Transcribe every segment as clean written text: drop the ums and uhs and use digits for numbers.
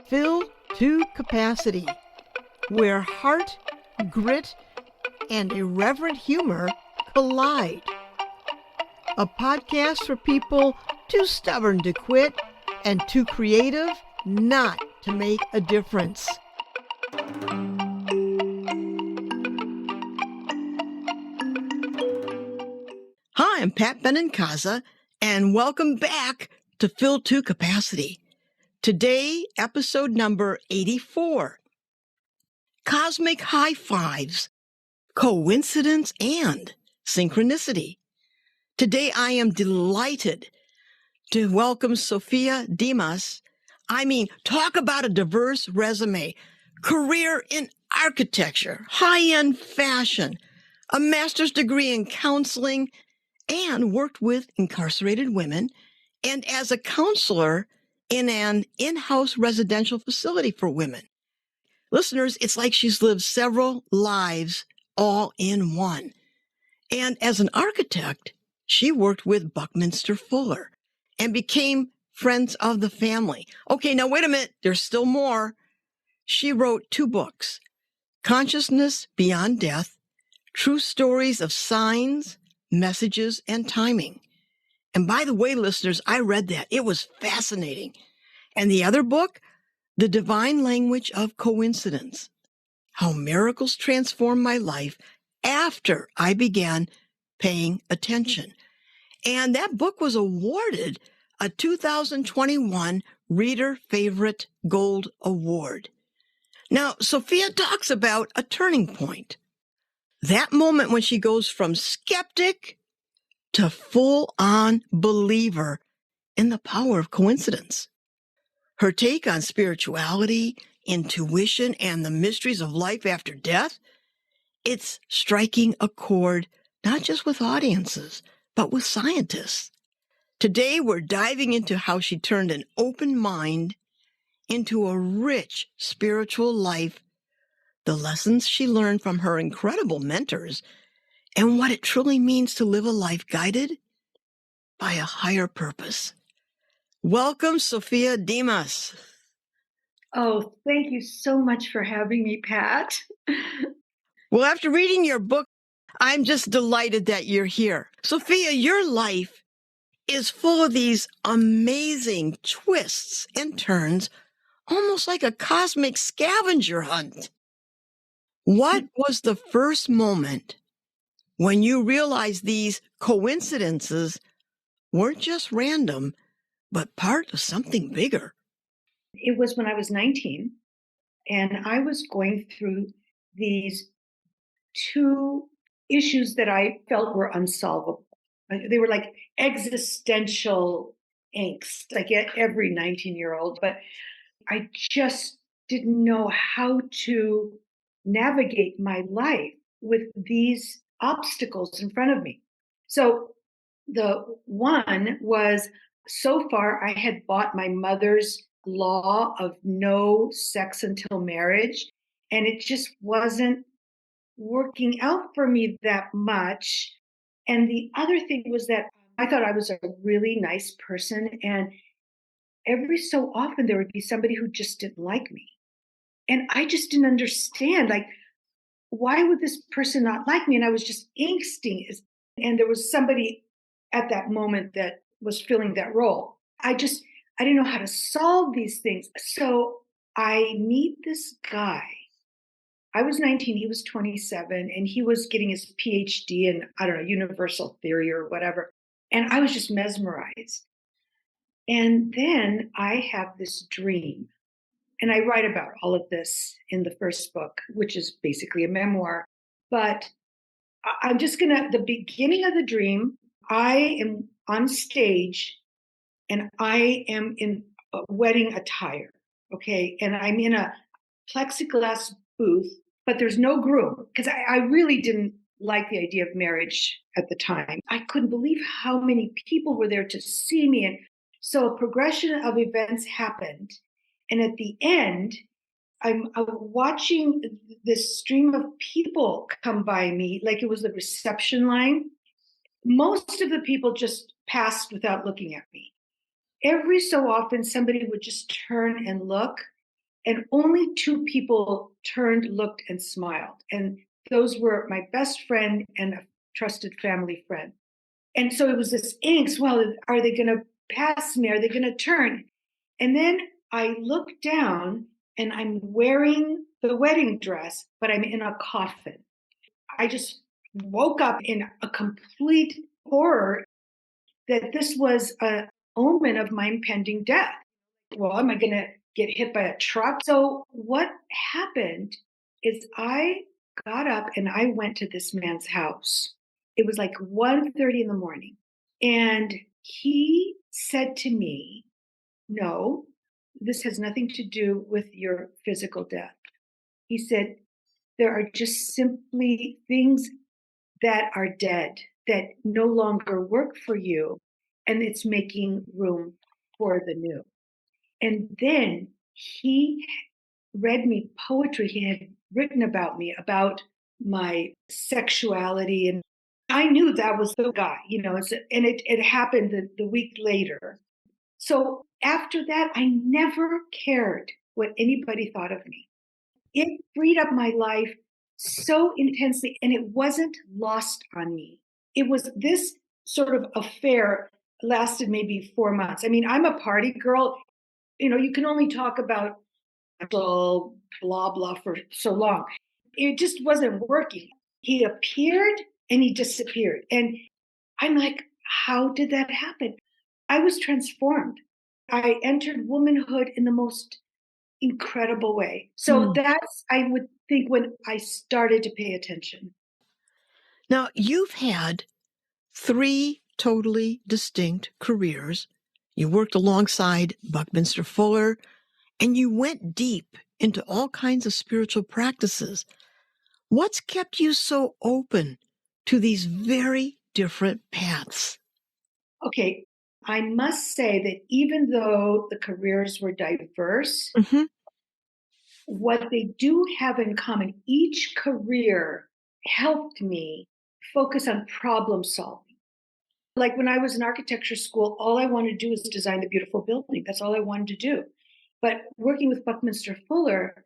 Fill to Capacity, where heart, grit, and irreverent humor collide. A podcast for people too stubborn to quit and too creative not to make a difference. Hi, I'm Pat Benincasa, and welcome back to Fill to Capacity. Today, episode number 84. Cosmic High Fives, Coincidence and Synchronicity. Today, I am delighted to welcome Sophia Demas. Talk about a diverse resume, career in architecture, high-end fashion, a master's degree in counseling, and worked with incarcerated women, and as a counselor in an in-house residential facility for women. Listeners, it's like she's lived several lives all in one. And as an architect, she worked with Buckminster Fuller and became friends of the family. Okay, now wait a minute. There's still more. She wrote 2 books, Consciousness Beyond Death, True Stories of Signs, Messages, and Timing. And by the way, listeners, I read that. It was fascinating. And the other book, The Divine Language of Coincidence, How Miracles Transformed My Life After I Began Paying Attention. And that book was awarded a 2021 Reader Favorite Gold Award. Now, Sophia talks about a turning point. That moment when she goes from skeptic to full-on believer in the power of coincidence. Her take on spirituality, intuition, and the mysteries of life after death, it's striking a chord not just with audiences, but with scientists. Today, we're diving into how she turned an open mind into a rich spiritual life, the lessons she learned from her incredible mentors, and what it truly means to live a life guided by a higher purpose. Welcome, Sophia Demas. Oh, thank you so much for having me, Pat. Well, after reading your book, I'm just delighted that you're here. Sophia, your life is full of these amazing twists and turns, almost like a cosmic scavenger hunt. What was the first moment when you realized these coincidences weren't just random, but part of something bigger? It was when I was 19, and I was going through these 2 issues that I felt were unsolvable. They were like existential angst, like every 19-year-old, but I just didn't know how to navigate my life with these obstacles in front of me. So the one was, so far I had bought my mother's law of no sex until marriage, and it just wasn't working out for me that much. And the other thing was that I thought I was a really nice person, and every so often there would be somebody who just didn't like me. And I just didn't understand, like, why would this person not like me? And I was just angsty. And there was somebody at that moment that was filling that role. I didn't know how to solve these things. So I meet this guy. I was 19, he was 27, and he was getting his PhD in, I don't know, universal theory or whatever. And I was just mesmerized. And then I have this dream. And I write about all of this in the first book, which is basically a memoir. But I'm just the beginning of the dream, I am on stage and I am in a wedding attire. Okay. And I'm in a plexiglass booth, but there's no groom because I really didn't like the idea of marriage at the time. I couldn't believe how many people were there to see me. And so a progression of events happened. And at the end, I'm watching this stream of people come by me like it was the reception line. Most of the people just passed without looking at me. Every so often, somebody would just turn and look. And only two people turned, looked, and smiled. And those were my best friend and a trusted family friend. And so it was this angst. Well, are they going to pass me? Are they going to turn? And then I look down and I'm wearing the wedding dress, but I'm in a coffin. I just woke up in a complete horror that this was an omen of my impending death. Well, am I going to get hit by a truck? So what happened is I got up and I went to this man's house. It was like 1:30 in the morning. And he said to me, no, this has nothing to do with your physical death. He said, there are just simply things that are dead, that no longer work for you, and it's making room for the new. And then he read me poetry he had written about me, about my sexuality. And I knew that was the guy, and it happened the week later. So after that, I never cared what anybody thought of me. It freed up my life so intensely, and it wasn't lost on me. It was this sort of affair lasted maybe 4 months. I mean, I'm a party girl. You can only talk about blah, blah for so long. It just wasn't working. He appeared and he disappeared. And I'm like, how did that happen? I was transformed. I entered womanhood in the most incredible way. So that's, I would think, when I started to pay attention. Now, you've had 3 totally distinct careers. You worked alongside Buckminster Fuller, and you went deep into all kinds of spiritual practices. What's kept you so open to these very different paths? Okay, I must say that even though the careers were diverse, Mm-hmm. what they do have in common, each career helped me focus on problem solving. Like when I was in architecture school, all I wanted to do was design a beautiful building. That's all I wanted to do. But working with Buckminster Fuller,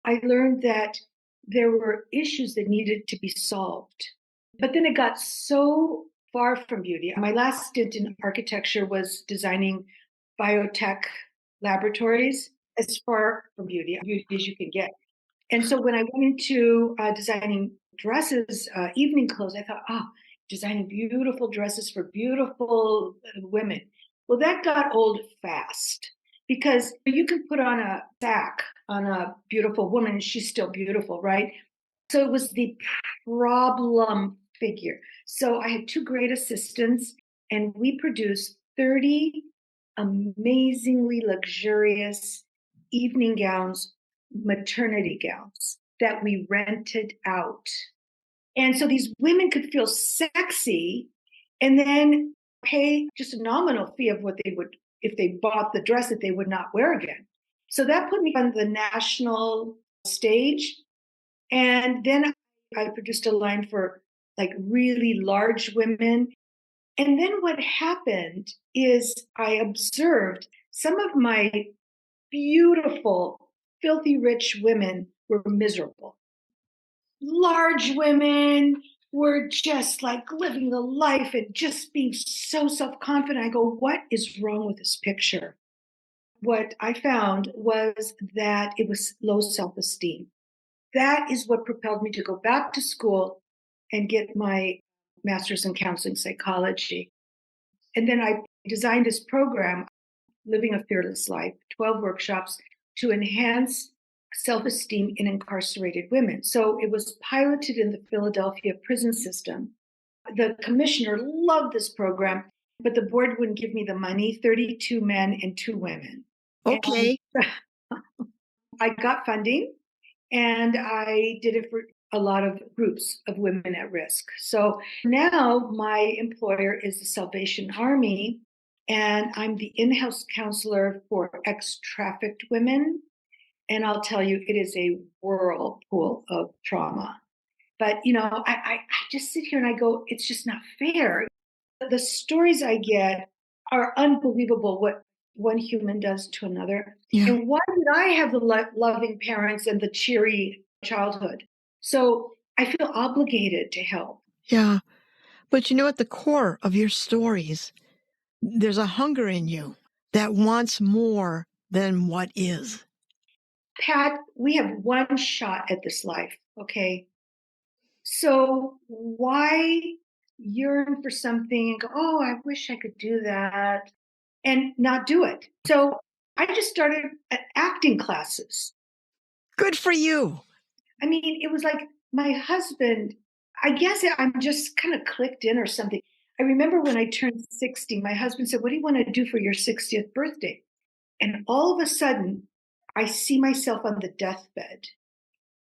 I learned that there were issues that needed to be solved. But then it got so far from beauty. My last stint in architecture was designing biotech laboratories, as far from beauty as you can get. And so when I went into designing dresses, evening clothes, I thought, oh, designing beautiful dresses for beautiful women. Well, that got old fast, because you can put on a sack on a beautiful woman and she's still beautiful, right? So it was the problem figure. So I had 2 great assistants, and we produced 30 amazingly luxurious evening gowns, maternity gowns that we rented out. And so these women could feel sexy and then pay just a nominal fee of what they would if they bought the dress that they would not wear again. So that put me on the national stage. And then I produced a line for like really large women. And then what happened is I observed some of my beautiful, filthy rich women were miserable. Large women were just like living the life and just being so self-confident. I go, what is wrong with this picture? What I found was that it was low self-esteem. That is what propelled me to go back to school and get my master's in counseling psychology. And then I designed this program, Living a Fearless Life, 12 workshops to enhance self-esteem in incarcerated women. So it was piloted in the Philadelphia prison system. The commissioner loved this program, but the board wouldn't give me the money, 32 men and 2 women. Okay. And I got funding, and I did it for a lot of groups of women at risk. So now my employer is the Salvation Army, and I'm the in-house counselor for ex-trafficked women. And I'll tell you, it is a whirlpool of trauma. But, I just sit here and I go, it's just not fair. The stories I get are unbelievable. What one human does to another. Yeah. And why did I have the loving parents and the cheery childhood? So I feel obligated to help. Yeah. But at the core of your stories, there's a hunger in you that wants more than what is. Pat, we have one shot at this life, okay? So why yearn for something and go, oh, I wish I could do that, and not do it? So I just started acting classes. Good for you. I mean, it was like my husband, I guess I'm just kind of clicked in or something. I remember when I turned 60, my husband said, what do you want to do for your 60th birthday? And all of a sudden, I see myself on the deathbed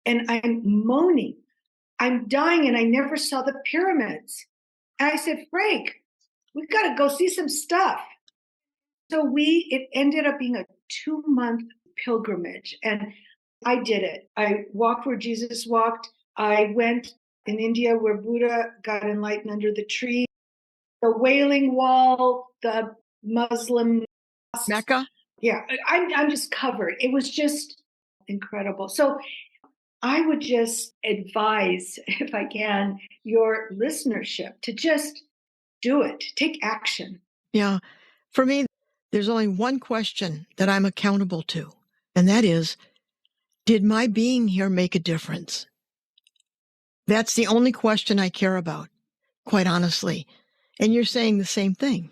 and I'm moaning. I'm dying and I never saw the pyramids. And I said, Frank, we've got to go see some stuff. So it ended up being a 2-month pilgrimage. And I did it. I walked where Jesus walked. I went in India where Buddha got enlightened under the tree. The Wailing Wall, the Muslim Mecca? Yeah, I'm just covered. It was just incredible. So I would just advise, if I can, your listenership to just do it. Take action. Yeah. For me, there's only one question that I'm accountable to, and that is, did my being here make a difference? That's the only question I care about, quite honestly. And you're saying the same thing.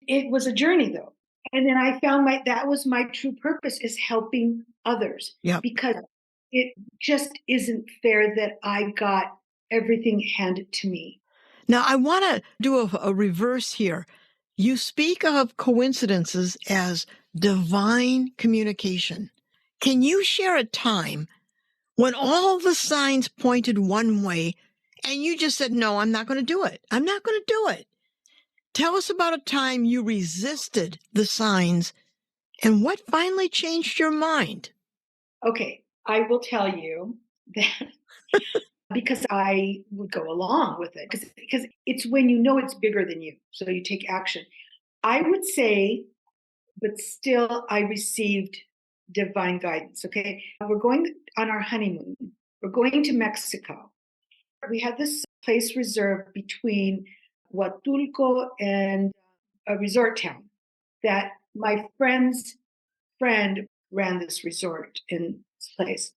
It was a journey, though. And then I found that was my true purpose, is helping others. Yep. Because it just isn't fair that I got everything handed to me. Now, I want to do a reverse here. You speak of coincidences as divine communication. Can you share a time when all the signs pointed one way and you just said, no, I'm not going to do it. I'm not going to do it. Tell us about a time you resisted the signs and what finally changed your mind. Okay, I will tell you that because I would go along with it, because it's when you know it's bigger than you, so you take action. I would say, but still, I received divine guidance. Okay, we're going on our honeymoon. We're going to Mexico. We had this place reserved between Huatulco and a resort town that my friend's friend ran this resort in this place.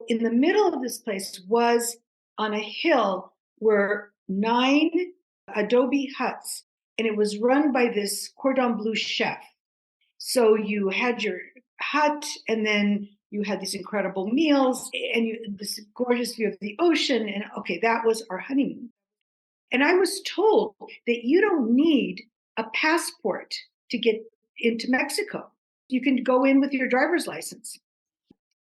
In the middle of this place was on a hill were 9 adobe huts, and it was run by this cordon bleu chef. So you had your hut, and then you had these incredible meals, and this gorgeous view of the ocean. And okay, that was our honeymoon. And I was told that you don't need a passport to get into Mexico. You can go in with your driver's license.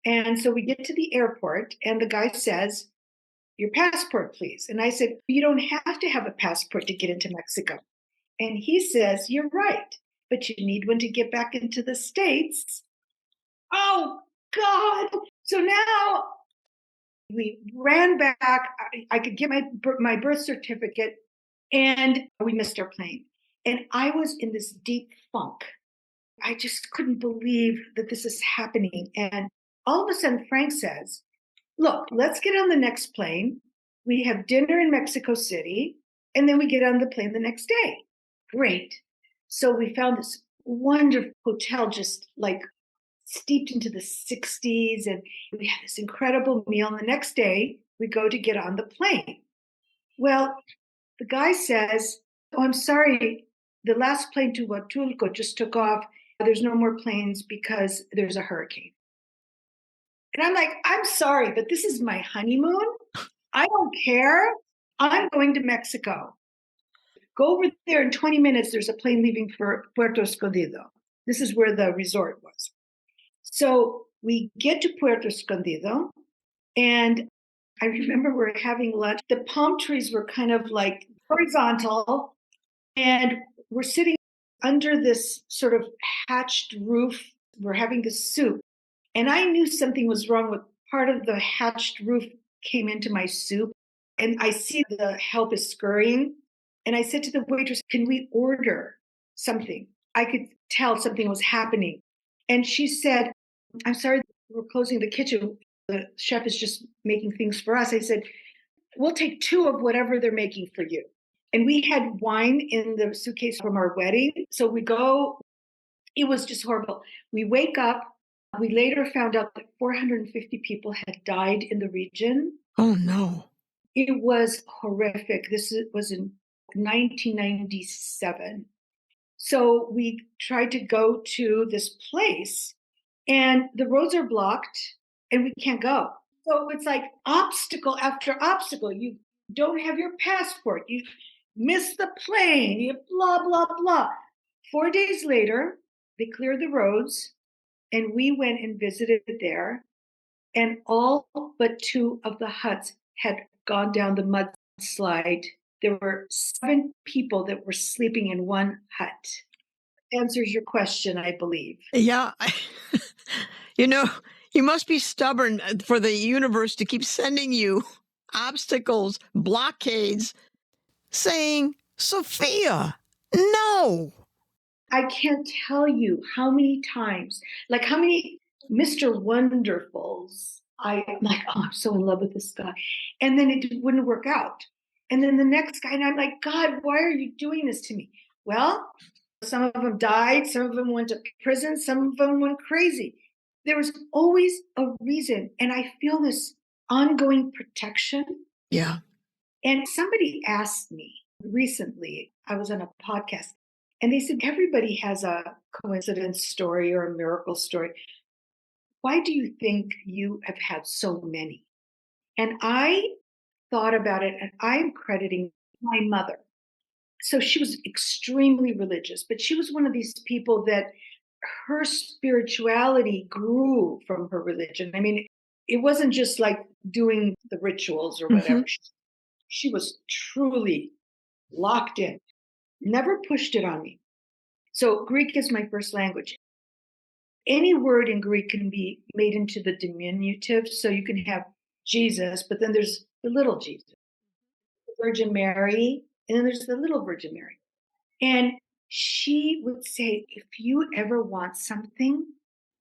And so we get to the airport, and the guy says, your passport, please. And I said, you don't have to have a passport to get into Mexico. And he says, you're right, but you need one to get back into the States. Oh, God. So now we ran back. I could get my birth certificate, and we missed our plane. And I was in this deep funk. I just couldn't believe that this is happening. And all of a sudden, Frank says, look, let's get on the next plane. We have dinner in Mexico City, and then we get on the plane the next day. Great. So we found this wonderful hotel, just like steeped into the 60s, and we had this incredible meal. And the next day, we go to get on the plane. Well, the guy says, oh, I'm sorry, the last plane to Huatulco just took off. There's no more planes because there's a hurricane. And I'm like, I'm sorry, but this is my honeymoon. I don't care. I'm going to Mexico. Go over there in 20 minutes. There's a plane leaving for Puerto Escondido. This is where the resort was. So we get to Puerto Escondido, and I remember we're having lunch. The palm trees were kind of like horizontal, and we're sitting under this sort of hatched roof. We're having this soup. And I knew something was wrong with part of the hatched roof came into my soup. And I see the help is scurrying. And I said to the waitress, can we order something? I could tell something was happening. And she said, I'm sorry, we're closing the kitchen. The chef is just making things for us. I said, we'll take 2 of whatever they're making for you. And we had wine in the suitcase from our wedding. So we go, it was just horrible. We wake up. We later found out that 450 people had died in the region. Oh, no. It was horrific. This was in 1997. So we tried to go to this place and the roads are blocked and we can't go. So it's like obstacle after obstacle. You don't have your passport. You miss the plane. You blah, blah, blah. 4 days later, they cleared the roads and we went and visited there. And all but 2 of the huts had gone down the mudslide. There were 7 people that were sleeping in one hut. Answers your question, I believe. Yeah. You must be stubborn for the universe to keep sending you obstacles, blockades, saying, Sophia, no. I can't tell you how many times, like how many Mr. Wonderfuls, I'm like, oh, I'm so in love with this guy. And then it wouldn't work out. And then the next guy, and I'm like, God, why are you doing this to me? Well, some of them died. Some of them went to prison. Some of them went crazy. There was always a reason. And I feel this ongoing protection. Yeah. And somebody asked me recently, I was on a podcast, and they said, everybody has a coincidence story or a miracle story. Why do you think you have had so many? And I thought about it, and I'm crediting my mother. So she was extremely religious, but she was one of these people that her spirituality grew from her religion. I mean, it wasn't just like doing the rituals or whatever. Mm-hmm. She was truly locked in, never pushed it on me. So Greek is my first language. Any word in Greek can be made into the diminutive. So you can have Jesus, but then there's the little Jesus, the Virgin Mary, and then there's the little Virgin Mary. And she would say, if you ever want something,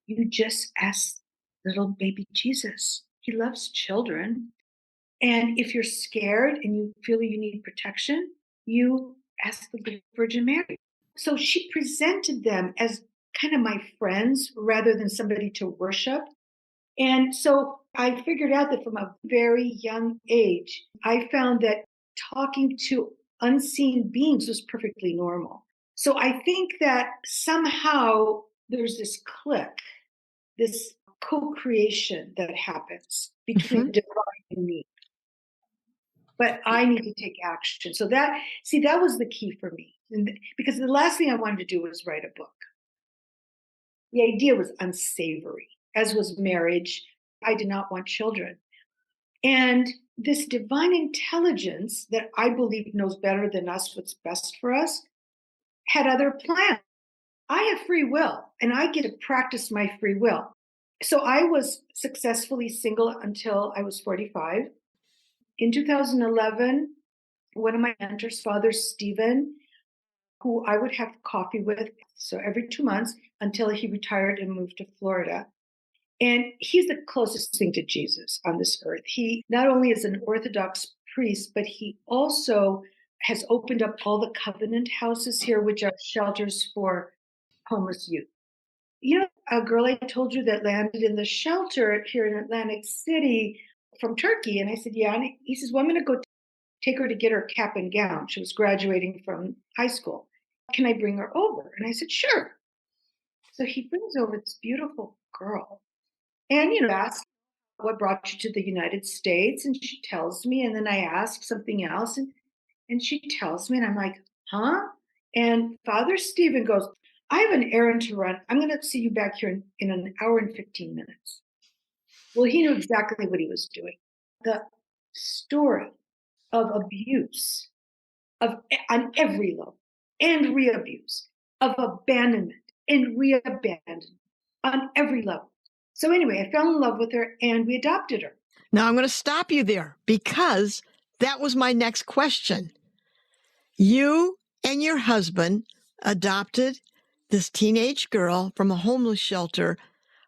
you just ask little baby Jesus. He loves children. And if you're scared and you feel you need protection, you ask the Virgin Mary. So she presented them as kind of my friends rather than somebody to worship. And so I figured out that from a very young age, I found that talking to unseen beings was perfectly normal. So I think that somehow there's this click, this co-creation that happens between the divine and me. But I need to take action. So that was the key for me. Because the last thing I wanted to do was write a book. The idea was unsavory, as was marriage. I did not want children. And this divine intelligence that I believe knows better than us what's best for us had other plans. I have free will, and I get to practice my free will. So I was successfully single until I was 45. In 2011, one of my mentors, Father Stephen, who I would have coffee with, so every 2 months until he retired and moved to Florida. And he's the closest thing to Jesus on this earth. He not only is an Orthodox priest, but he also has opened up all the covenant houses here, which are shelters for homeless youth. You know, a girl I told you that landed in the shelter here in Atlantic City from Turkey. And I said, yeah. And he says, well, I'm going to go take her to get her cap and gown. She was graduating from high school. Can I bring her over? And I said, sure. So he brings over this beautiful girl. And, asked, what brought you to the United States? And she tells me. And then I ask something else. And she tells me. And I'm like, huh? And Father Stephen goes, I have an errand to run. I'm going to see you back here in an hour and 15 minutes. Well, he knew exactly what he was doing. The story of abuse on every level and re-abuse, of abandonment and re-abandonment on every level. So anyway, I fell in love with her and we adopted her. Now I'm going to stop you there because that was my next question. You and your husband adopted this teenage girl from a homeless shelter.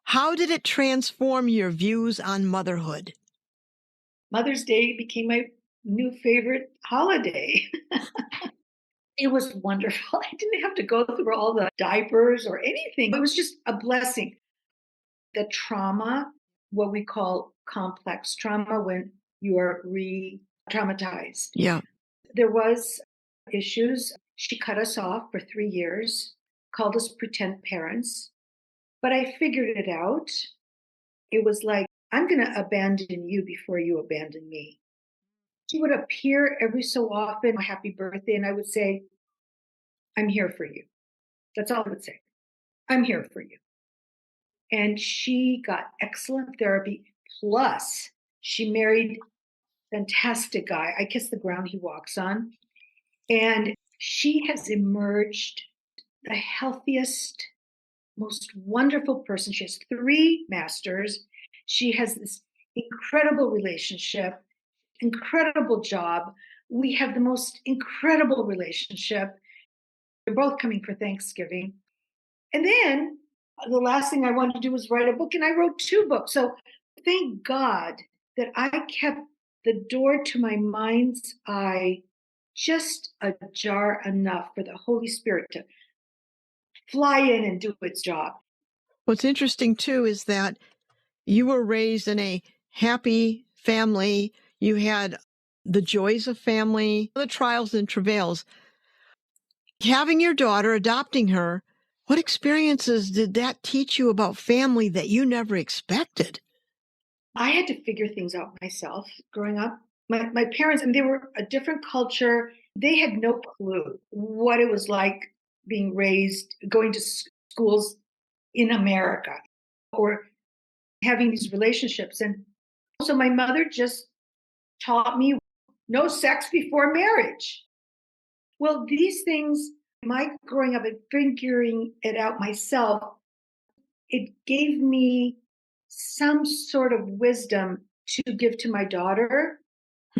How did it transform your views on motherhood? Mother's Day became my new favorite holiday. It was wonderful. I didn't have to go through all the diapers or anything. It was just a blessing. The trauma, what we call complex trauma, when you are re-traumatized. Yeah. There was issues. She cut us off for 3 years, called us pretend parents, but I figured it out. It was like, I'm going to abandon you before you abandon me. She would appear every so often, happy birthday, and I would say, I'm here for you. That's all I would say. I'm here for you. And she got excellent therapy. Plus, she married a fantastic guy. I kiss the ground he walks on. And she has emerged the healthiest, most wonderful person. She has 3 masters. She has this incredible relationship, incredible job. We have the most incredible relationship. We're both coming for Thanksgiving. And then the last thing I wanted to do was write a book, and I wrote 2 books. So thank God that I kept the door to my mind's eye just ajar enough for the Holy Spirit to fly in and do its job. What's interesting too is that you were raised in a happy family. You had the joys of family, the trials and travails. Having your daughter, adopting her, what experiences did that teach you about family that you never expected? I had to figure things out myself growing up. My parents, and they were a different culture. They had no clue what it was like being raised, going to schools in America or having these relationships. And so my mother just taught me no sex before marriage. Well, these things, my growing up and figuring it out myself, it gave me some sort of wisdom to give to my daughter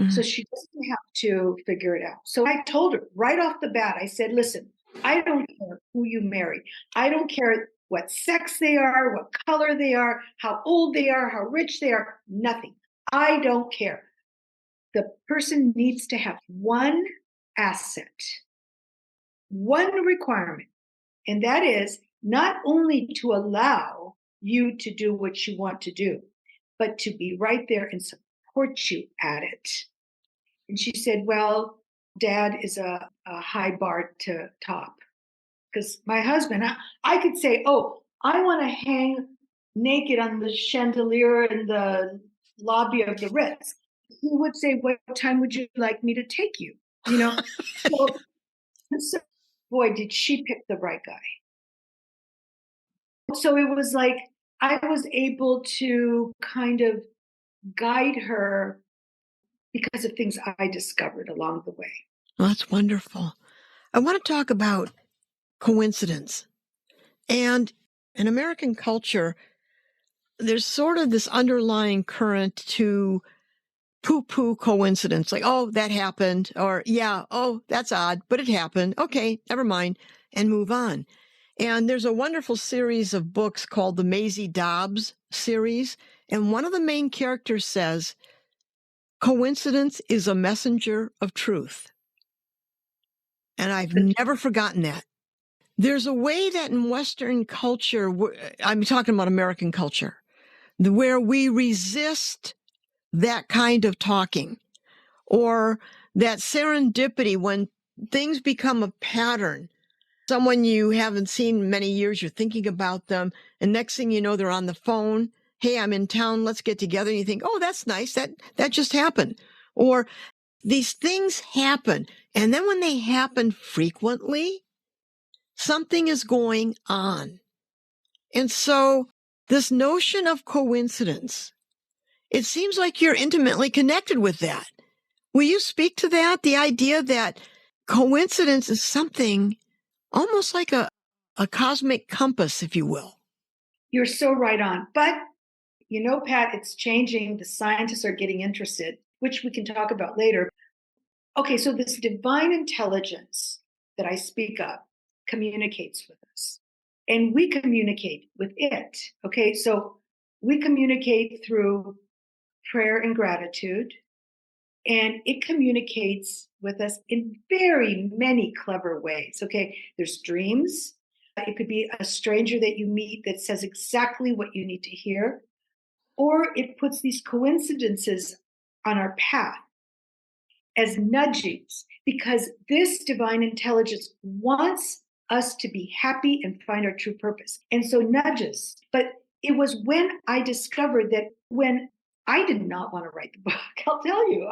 so she doesn't have to figure it out. So I told her right off the bat, I said, listen, I don't care who you marry. I don't care what sex they are, what color they are, how old they are, how rich they are, nothing. I don't care. The person needs to have one asset, one requirement, and that is not only to allow you to do what you want to do, but to be right there and support you at it. And she said, well, Dad is a high bar to top. Because my husband, I could say, oh, I want to hang naked on the chandelier in the lobby of the Ritz. He would say, what time would you like me to take you? You know, so boy, did she pick the right guy. So it was like I was able to kind of guide her because of things I discovered along the way. Well, that's wonderful. I want to talk about coincidence. And in American culture, there's sort of this underlying current to poo-poo coincidence. Like, oh, that happened. Or, yeah, oh, that's odd, but it happened. Okay, never mind. And move on. And there's a wonderful series of books called the Maisie Dobbs series. And one of the main characters says, coincidence is a messenger of truth. And I've never forgotten that. There's a way that in Western culture, I'm talking about American culture, where we resist that kind of talking or that serendipity when things become a pattern. Someone you haven't seen in many years, you're thinking about them, and next thing you know, they're on the phone. Hey, I'm in town. Let's get together. And you think, oh, that's nice. That just happened. Or these things happen. And then when they happen frequently, something is going on. And so this notion of coincidence, it seems like you're intimately connected with that. Will you speak to that? The idea that coincidence is something almost like a cosmic compass, if you will. You're so right on. But, you know, Pat, it's changing. The scientists are getting interested, which we can talk about later. Okay, so this divine intelligence that I speak of communicates with us. and we communicate with it. Okay, so we communicate through prayer and gratitude, and it communicates with us in very many clever ways. Okay, there's dreams. It could be a stranger that you meet that says exactly what you need to hear, or it puts these coincidences on our path as nudgings, because this divine intelligence wants us to be happy and find our true purpose. And so nudges. But it was when I discovered that when I did not want to write the book, I'll tell you,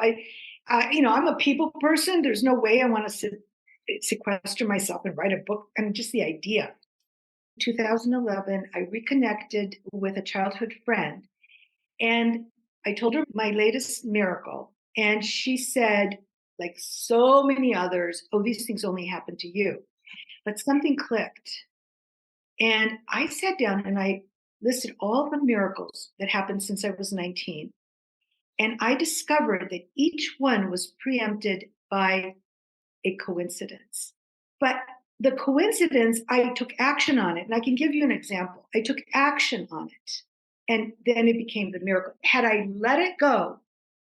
I'm a people person. There's no way I want to sequester myself and write a book. I mean, just the idea. 2011, I reconnected with a childhood friend, and I told her my latest miracle. And she said, like so many others, oh, these things only happen to you. But something clicked. And I sat down and I listed all the miracles that happened since I was 19. And I discovered that each one was preempted by a coincidence. But the coincidence, I took action on it. And I can give you an example. I took action on it. And then it became the miracle. Had I let it go,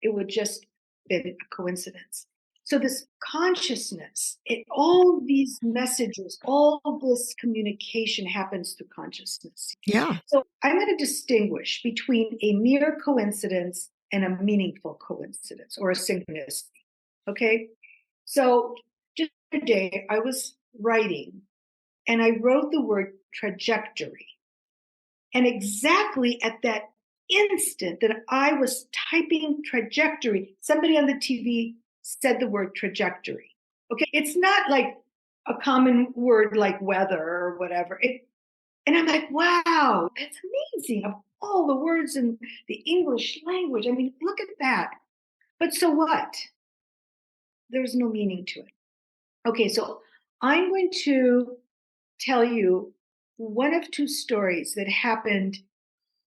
it would just been a coincidence. So this consciousness, all these messages, all this communication happens through consciousness. Yeah. So I'm going to distinguish between a mere coincidence and a meaningful coincidence or a synchronicity. Okay. So just the day I was writing and I wrote the word trajectory. And exactly at that instant that I was typing trajectory, somebody on the TV said the word trajectory. Okay. It's not like a common word like weather or whatever. And I'm like, wow, that's amazing. Of all the words in the English language, I mean, look at that. But so what? There's no meaning to it. Okay, so I'm going to tell you one of two stories that happened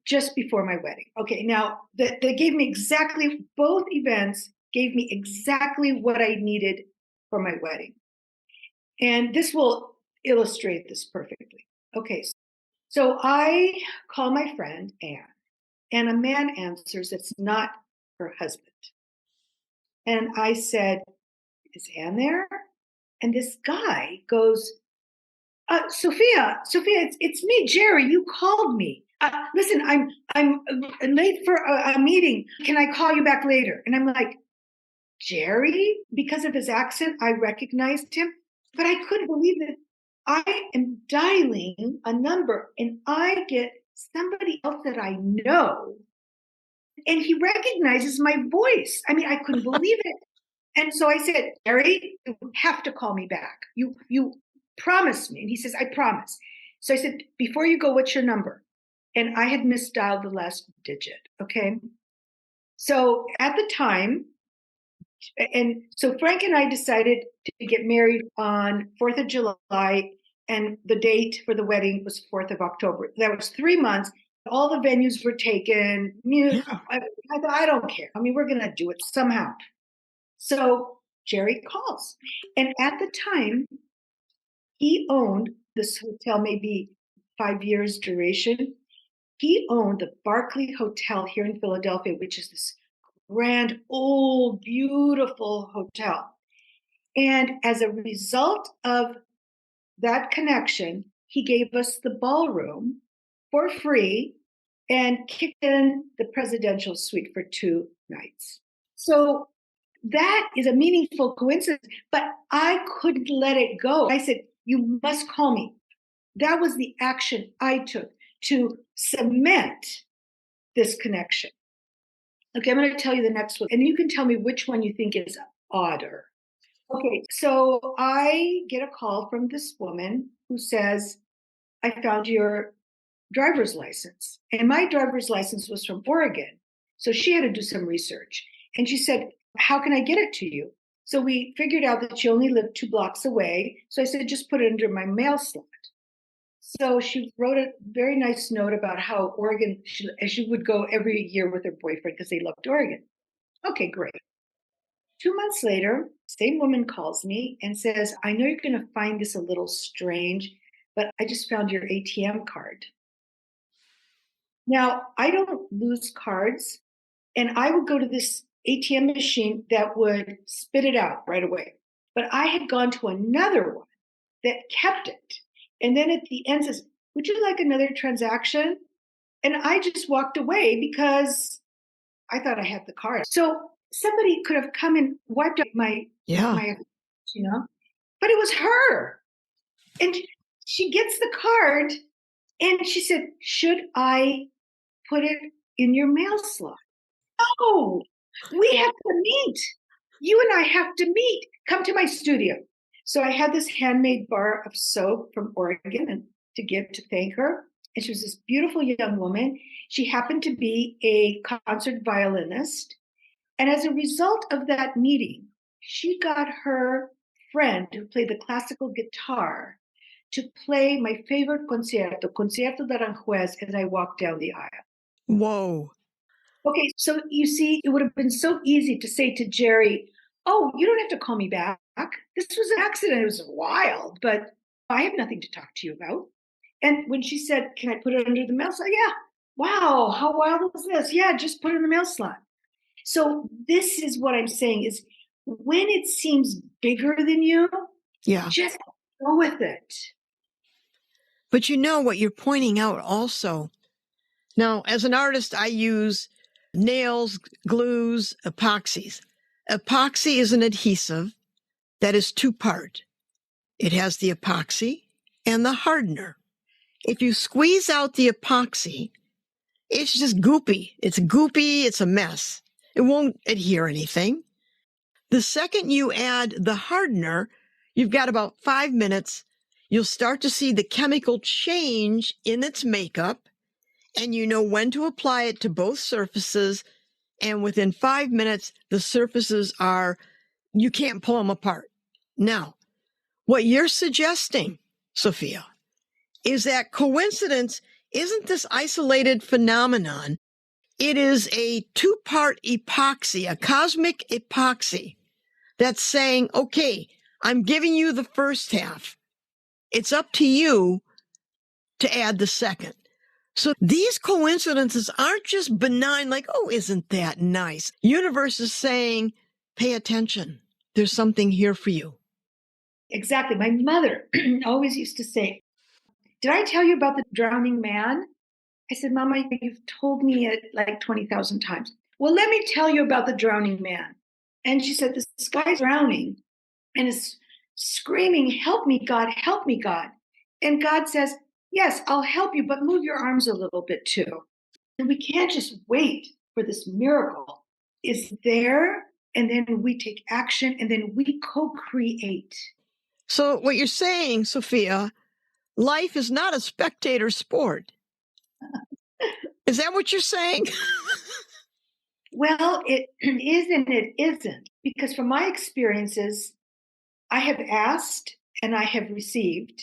just before my wedding. Okay, now they gave me exactly, both events gave me exactly what I needed for my wedding. And this will illustrate this perfectly. Okay, so I call my friend Anne, and a man answers, it's not her husband. And I said, is Anne there? And this guy goes, Sophia, it's me, Jerry. You called me. Listen, I'm late for a meeting. Can I call you back later? And I'm like, Jerry, because of his accent, I recognized him, but I couldn't believe that I am dialing a number and I get somebody else that I know, and he recognizes my voice. I mean, I couldn't believe it. And so I said, Jerry, you have to call me back. You promised me. And he says, I promise. So I said, before you go, what's your number? And I had misdialed the last digit. Okay. So at the time, and so Frank and I decided to get married on 4th of July, and the date for the wedding was 4th of October. That was 3 months. All the venues were taken. Yeah. I thought, I don't care. I mean, we're going to do it somehow. So Jerry calls. And at the time, he owned this hotel, maybe 5 years duration. He owned the Barclay Hotel here in Philadelphia, which is this grand, old, beautiful hotel. And as a result of that connection, he gave us the ballroom for free and kicked in the presidential suite for 2 nights. So that is a meaningful coincidence, but I couldn't let it go. I said, you must call me. That was the action I took to cement this connection. Okay, I'm going to tell you the next one, and you can tell me which one you think is odder. Okay, so I get a call from this woman who says, I found your driver's license. And my driver's license was from Oregon. So she had to do some research. And she said, how can I get it to you? So we figured out that she only lived 2 blocks away. So I said, just put it under my mail slot. So she wrote a very nice note about how Oregon, she would go every year with her boyfriend because they loved Oregon. Okay, great. 2 months later, same woman calls me and says, I know you're going to find this a little strange, but I just found your ATM card. Now, I don't lose cards, and I would go to this ATM machine that would spit it out right away. But I had gone to another one that kept it. And then at the end says, would you like another transaction? And I just walked away because I thought I had the card. So somebody could have come and wiped out my, but it was her. And she gets the card and she said, should I put it in your mail slot? No, we have to meet. You and I have to meet. Come to my studio. So I had this handmade bar of soap from Oregon and to give to thank her. And she was this beautiful young woman. She happened to be a concert violinist. And as a result of that meeting, she got her friend who played the classical guitar to play my favorite Concierto de Aranjuez, as I walked down the aisle. Whoa. Okay, so you see, it would have been so easy to say to Jerry, oh, you don't have to call me back. This was an accident. It was wild, but I have nothing to talk to you about. And when she said, can I put it under the mail slot? Yeah. Wow, how wild was this? Yeah, just put it in the mail slot. So this is what I'm saying is when it seems bigger than you, just go with it. But you know what you're pointing out also. Now, as an artist, I use nails, glues, epoxies. Epoxy is an adhesive that is two-part. It has the epoxy and the hardener. If you squeeze out the epoxy, it's just goopy. It's goopy. It's a mess. It won't adhere anything. The second you add the hardener, you've got about 5 minutes. You'll start to see the chemical change in its makeup, and you know when to apply it to both surfaces. And within 5 minutes, the surfaces you can't pull them apart. Now, what you're suggesting, Sophia, is that coincidence isn't this isolated phenomenon. It is a two-part epoxy, a cosmic epoxy that's saying, okay, I'm giving you the first half. It's up to you to add the second. So these coincidences aren't just benign, like, oh, isn't that nice? Universe is saying, pay attention. There's something here for you. Exactly. My mother always used to say, did I tell you about the drowning man? I said, Mama, you've told me it like 20,000 times. Well, let me tell you about the drowning man. And she said, this guy's drowning and is screaming, help me, God, help me, God. And God says, yes, I'll help you, but move your arms a little bit too. And we can't just wait for this miracle. It's there, and then we take action, and then we co-create. So what you're saying, Sophia, life is not a spectator sport. Is that what you're saying? Well, it is and it isn't, because from my experiences, I have asked and I have received,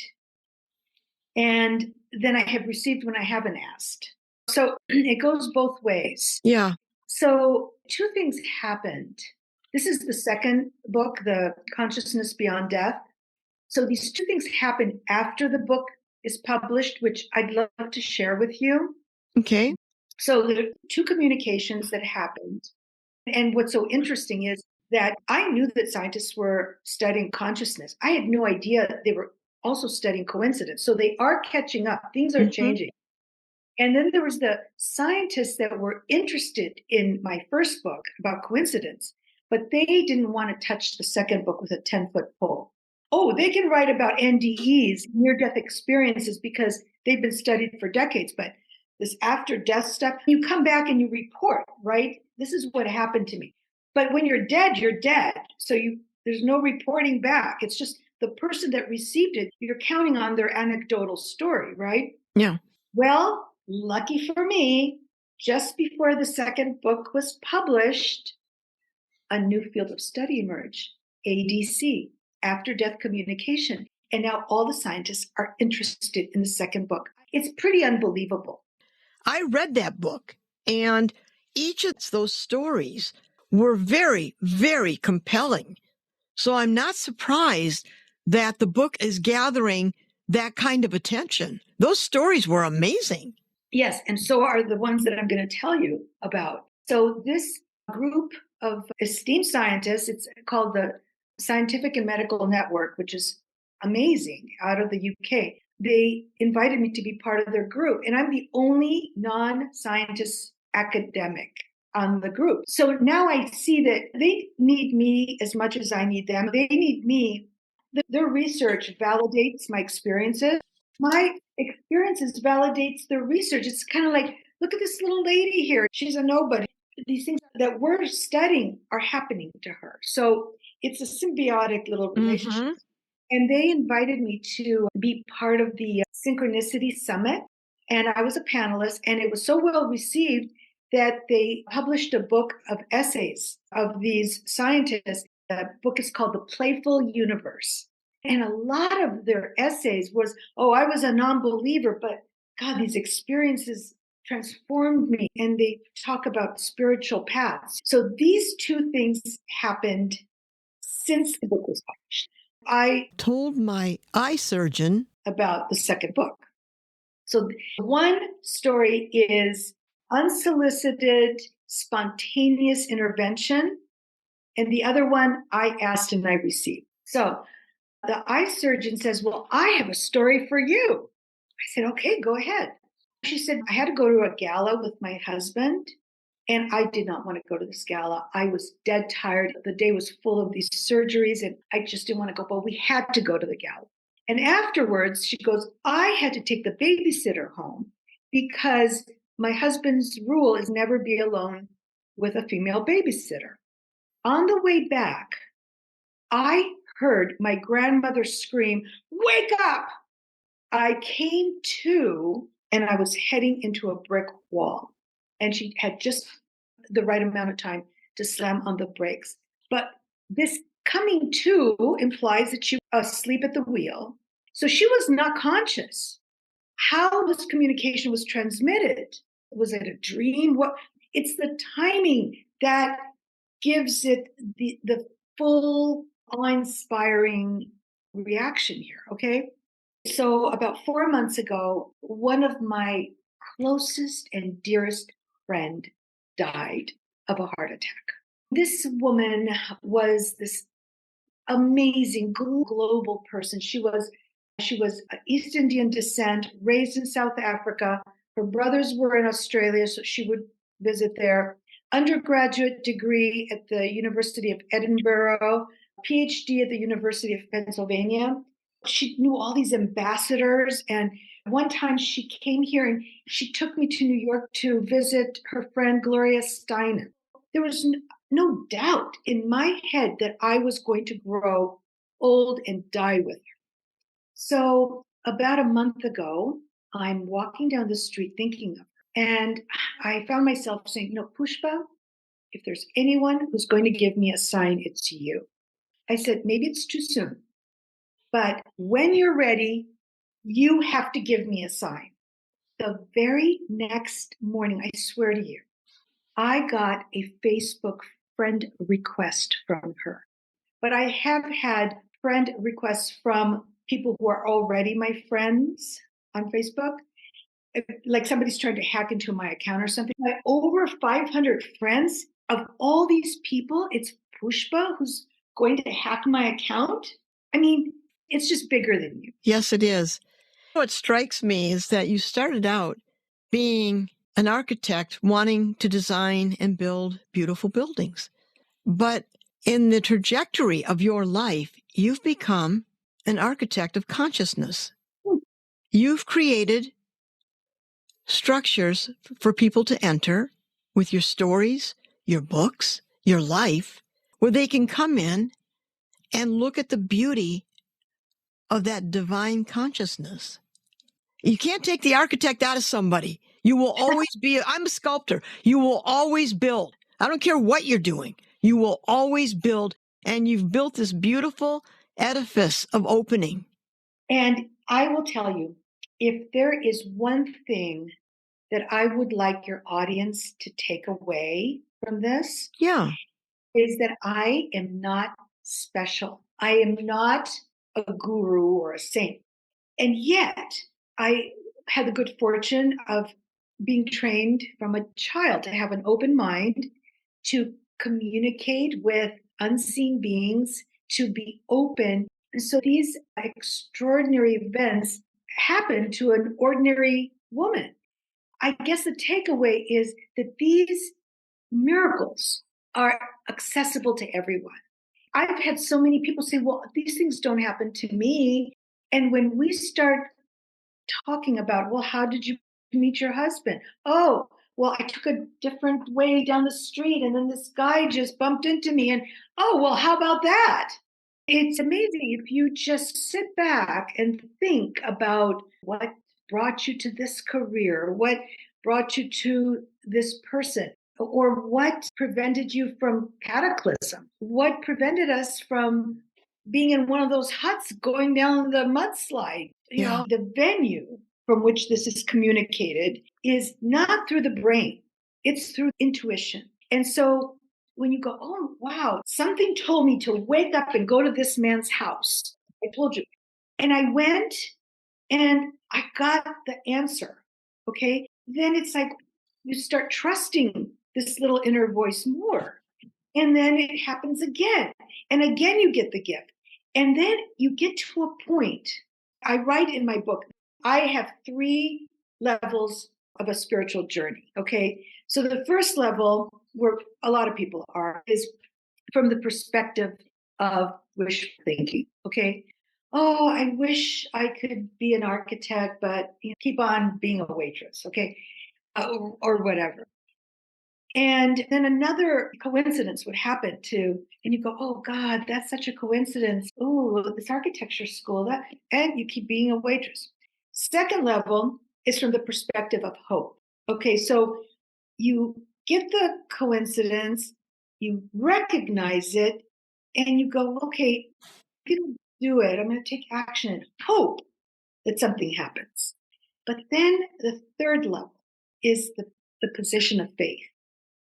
and then I have received when I haven't asked. So it goes both ways. Yeah. So 2 things happened. This is the second book, The Consciousness Beyond Death. So these 2 things happened after the book is published, which I'd love to share with you. Okay. So there are 2 communications that happened. And what's so interesting is that I knew that scientists were studying consciousness. I had no idea they were also studying coincidence. So they are catching up. Things are changing. And then there was the scientists that were interested in my first book about coincidence, but they didn't want to touch the second book with a 10-foot pole. Oh, they can write about NDEs, near-death experiences, because they've been studied for decades. But this after-death stuff, you come back and you report, right? This is what happened to me. But when you're dead, you're dead. So there's no reporting back. It's just the person that received it, you're counting on their anecdotal story, right? Yeah. Well, lucky for me, just before the second book was published, a new field of study emerged, ADC, after-death communication. And now all the scientists are interested in the second book. It's pretty unbelievable. I read that book, and each of those stories were very, very compelling. So I'm not surprised that the book is gathering that kind of attention. Those stories were amazing. Yes, and so are the ones that I'm going to tell you about. So this group of esteemed scientists, it's called the Scientific and Medical Network, which is amazing, out of the UK. They invited me to be part of their group, and I'm the only non-scientist academic on the group. So now I see that they need me as much as I need them. They need me. Their research validates my experiences. My experiences validates their research. It's kind of like, look at this little lady here. She's a nobody. These things that we're studying are happening to her. So it's a symbiotic little relationship. Mm-hmm. And they invited me to be part of the Synchronicity Summit. And I was a panelist, and it was so well received that they published a book of essays of these scientists. The book is called The Playful Universe. And a lot of their essays was, oh, I was a non-believer, but God, these experiences transformed me. And they talk about spiritual paths. So these two things happened since the book was published. I told my eye surgeon about the second book. So one story is unsolicited, spontaneous intervention. And the other one, I asked and I received. So the eye surgeon says, well, I have a story for you. I said, okay, go ahead. She said, I had to go to a gala with my husband, and I did not want to go to this gala. I was dead tired. The day was full of these surgeries, and I just didn't want to go, but we had to go to the gala. And afterwards, she goes, I had to take the babysitter home because my husband's rule is never be alone with a female babysitter. On the way back, I heard my grandmother scream, wake up! I came to, and I was heading into a brick wall. And she had just the right amount of time to slam on the brakes. But this coming to implies that she was asleep at the wheel. So she was not conscious. How this communication was transmitted? Was it a dream? What? It's the timing that gives it the full awe-inspiring reaction here, okay? So about 4 months ago, one of my closest and dearest friend died of a heart attack. This woman was this amazing global person. She was East Indian descent, raised in South Africa. Her brothers were in Australia, so she would visit there. Undergraduate degree at the University of Edinburgh, PhD at the University of Pennsylvania. She knew all these ambassadors, and one time she came here and she took me to New York to visit her friend Gloria Steinem. There was no doubt in my head that I was going to grow old and die with her. So about a month ago, I'm walking down the street thinking of her, and I found myself saying, no, Pushpa, if there's anyone who's going to give me a sign, it's you. I said, maybe it's too soon, but when you're ready, you have to give me a sign. The very next morning, I swear to you, I got a Facebook friend request from her. But I have had friend requests from people who are already my friends on Facebook. Like somebody's trying to hack into my account or something. I have over 500 friends. Of all these people, it's Pushpa who's going to hack my account. I mean, it's just bigger than you. Yes, it is. What strikes me is that you started out being an architect wanting to design and build beautiful buildings. But in the trajectory of your life, you've become an architect of consciousness. You've created structures for people to enter with your stories, your books, your life, where they can come in and look at the beauty of that divine consciousness. You can't take the architect out of somebody. You will always be, I'm a sculptor. You will always build. I don't care what you're doing. You will always build. And you've built this beautiful edifice of opening. And I will tell you, if there is one thing that I would like your audience to take away from this, Yeah, is that I am not special. I am not a guru or a saint. And yet I had the good fortune of being trained from a child to have an open mind, to communicate with unseen beings, to be open. And so these extraordinary events happen to an ordinary woman. I guess the takeaway is that these miracles are accessible to everyone. I've had so many people say, well, these things don't happen to me. And when we start talking about, well, how did you meet your husband? Oh, well, I took a different way down the street and then this guy just bumped into me. And oh, well, how about that? It's amazing if you just sit back and think about what brought you to this career, what brought you to this person, or what prevented you from cataclysm, what prevented us from being in one of those huts going down the mudslide. Yeah. The venue from which this is communicated is not through the brain, it's through intuition. And so when you go, oh, wow, something told me to wake up and go to this man's house. I told you. And I went and I got the answer. Okay. Then it's like you start trusting this little inner voice more. And then it happens again. And again, you get the gift. And then you get to a point. I write in my book, I have 3 levels of a spiritual journey. Okay. So the first level, where a lot of people are, is from the perspective of wishful thinking. Okay. Oh, I wish I could be an architect, but keep on being a waitress. Okay. Or whatever. And then another coincidence would happen too. And you go, oh God, that's such a coincidence. Oh, this architecture school, that, and you keep being a waitress. Second level is from the perspective of hope. Okay, so you get the coincidence, you recognize it, and you go, okay, I'm going to do it. I'm going to take action and hope that something happens. But then the third level is the position of faith.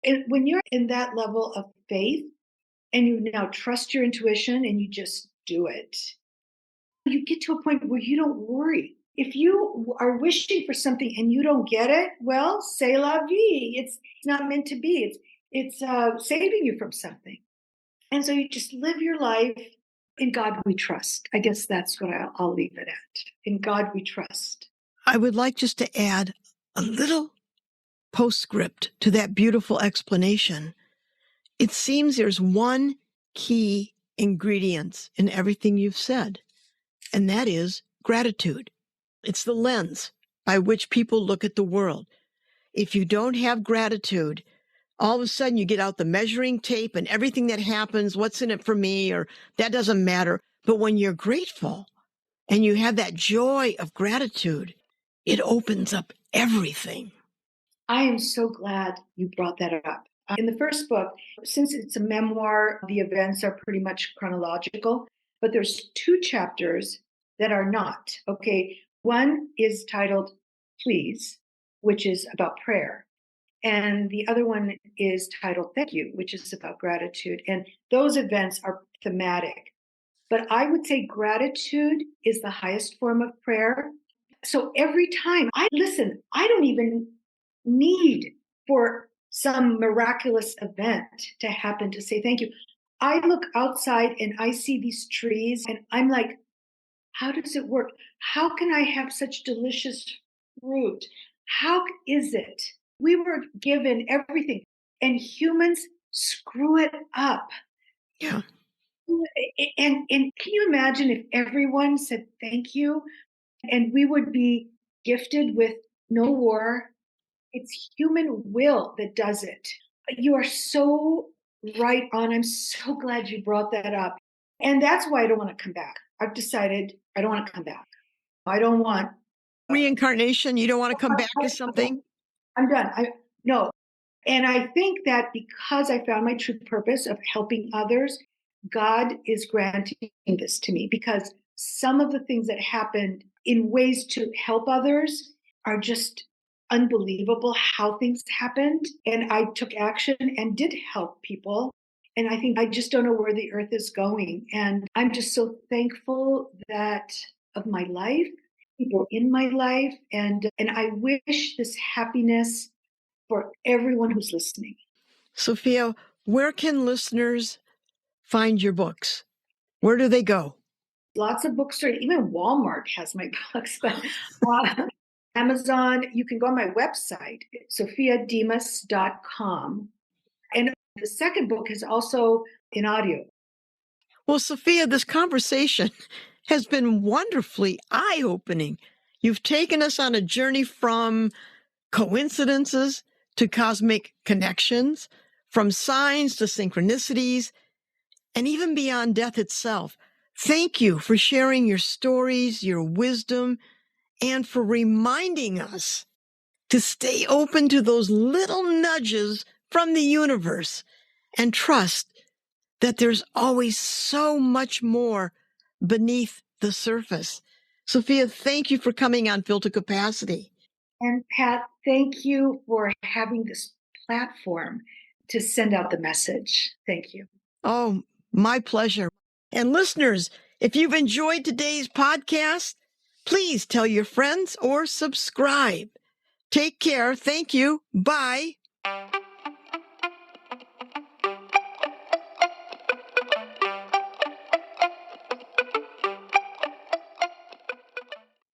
And when you're in that level of faith and you now trust your intuition and you just do it, you get to a point where you don't worry. If you are wishing for something and you don't get it, well, c'est la vie. It's not meant to be. It's saving you from something. And so you just live your life. In God we trust. I guess that's what I'll leave it at. In God we trust. I would like just to add a little postscript to that beautiful explanation. It seems there's one key ingredient in everything you've said, and that is gratitude. It's the lens by which people look at the world. If you don't have gratitude, all of a sudden you get out the measuring tape and everything that happens, what's in it for me, or that doesn't matter. But when you're grateful and you have that joy of gratitude, it opens up everything. I am so glad you brought that up. In the first book, since it's a memoir, the events are pretty much chronological, but there's 2 chapters that are not. Okay, one is titled Please, which is about prayer. And the other one is titled Thank You, which is about gratitude. And those events are thematic. But I would say gratitude is the highest form of prayer. So every time I listen, I don't even need for some miraculous event to happen to say thank you. I look outside and I see these trees and I'm like, how does it work? How can I have such delicious fruit? How is it? We were given everything and humans screw it up. Yeah. And can you imagine if everyone said thank you and we would be gifted with no war? It's human will that does it. You are so right on. I'm so glad you brought that up. And that's why I don't want to come back. I've decided I don't want to come back. I don't want Reincarnation, you don't want to come back to something? I'm done. No. And I think that because I found my true purpose of helping others, God is granting this to me because some of the things that happened in ways to help others are just unbelievable how things happened. And I took action and did help people. And I think I just don't know where the earth is going. And I'm just so thankful that of my life people in my life, and I wish this happiness for everyone who's listening. Sophia, where can listeners find your books? Where do they go? Lots of bookstores, even Walmart has my books, but Amazon, you can go on my website, sophiademas.com. And the second book is also in audio. Well, Sophia, this conversation has been wonderfully eye-opening. You've taken us on a journey from coincidences to cosmic connections, from signs to synchronicities, and even beyond death itself. Thank you for sharing your stories, your wisdom, and for reminding us to stay open to those little nudges from the universe and trust that there's always so much more beneath the surface. Sophia, thank you for coming on Fill to Capacity. And Pat, thank you for having this platform to send out the message. Thank you. Oh, my pleasure. And listeners, if you've enjoyed today's podcast, please tell your friends or subscribe. Take care. Thank you. Bye.